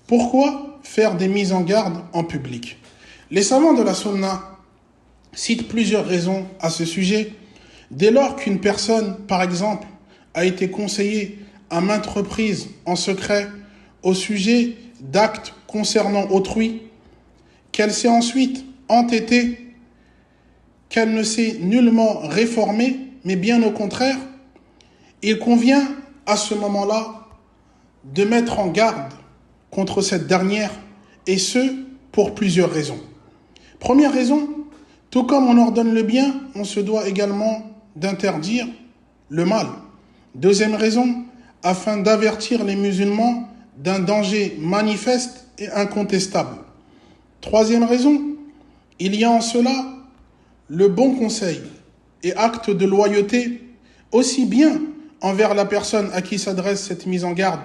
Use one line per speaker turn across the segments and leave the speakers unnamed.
Pourquoi faire des mises en garde en public? Les savants de la Sunna citent plusieurs raisons à ce sujet. Dès lors qu'une personne, par exemple, a été conseillée à maintes reprises en secret au sujet d'actes concernant autrui, qu'elle s'est ensuite entêtée, qu'elle ne s'est nullement réformée, mais bien au contraire, il convient à ce moment-là de mettre en garde contre cette dernière, et ce, pour plusieurs raisons. Première raison, tout comme on ordonne le bien, on se doit également d'interdire le mal. Deuxième raison, afin d'avertir les musulmans d'un danger manifeste et incontestable. Troisième raison, il y a en cela le bon conseil et acte de loyauté, aussi bien envers la personne à qui s'adresse cette mise en garde,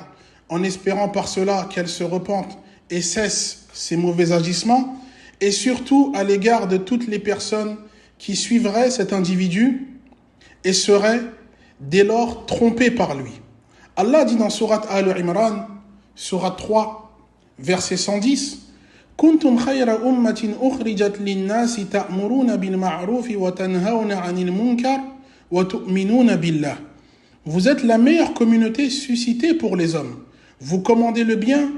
en espérant par cela qu'elle se repente et cesse ses mauvais agissements, et surtout à l'égard de toutes les personnes qui suivraient cet individu et seraient dès lors trompées par lui. Allah dit dans Sourate Al-Imran, Sourate 3, verset 110, كنتم خير أمة أخرجت للناس تأمرون بالمعروف وتنهون عن المنكر وتؤمنون بالله. Vous êtes la meilleure communauté suscitée pour les hommes. Vous commandez le bien,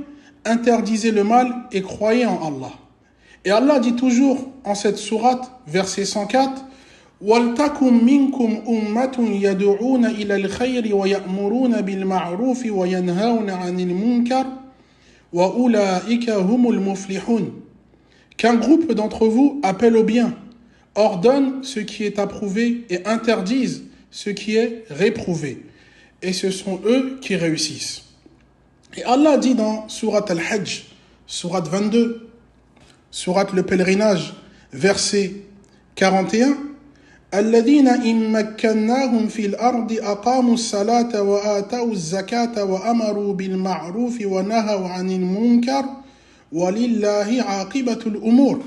interdisez le mal et croyez en Allah. Et Allah dit toujours en cette sourate, verset 104, وَلْتَكُمْ مِنْكُمْ أُمَّةٌ يَدْعُونَ إِلَى الْخَيْرِ وَيَأْمُرُونَ بِالْمَعْرُوفِ وَيَنْهَوْنَ عَنِ الْمُنْكَرِ وَأُولَٰئِكَ هُمُ الْمُفْلِحُونَ. Qu'un groupe d'entre vous appelle au bien, ordonne ce qui est approuvé et interdise ce qui est réprouvé. Et ce sont eux qui réussissent. Et Allah dit dans Sourate Al-Hajj, Sourate 22, Sourate le pèlerinage, verset 41, الذين إن مكناهم في الأرض أقاموا الصلاة وآتوا الزكاة وأمروا بالمعروف ونهوا عن المنكر ولله عاقبة الأمور.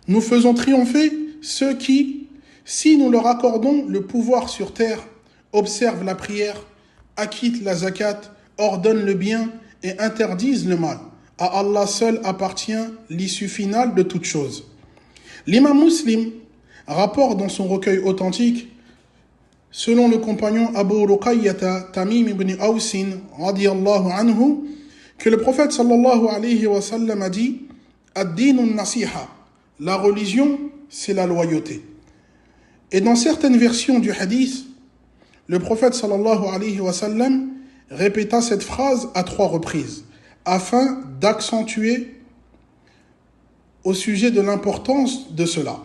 Nous faisons triompher ceux qui, si nous leur accordons le pouvoir sur terre, observent la prière, acquittent la zakat, ordonnent le bien et interdisent le mal. À Allah seul appartient l'issue finale de toute chose. L'imam Muslim rapporte dans son recueil authentique, selon le compagnon Abu Ruqayyata Tamim ibn Awsin radiyallahu anhu, que le prophète sallallahu alayhi wa sallam a dit Ad-dinu nasiha, la religion c'est la loyauté. Et dans certaines versions du hadith, le prophète sallallahu alayhi wa sallam répéta cette phrase à 3 reprises, afin d'accentuer au sujet de l'importance de cela.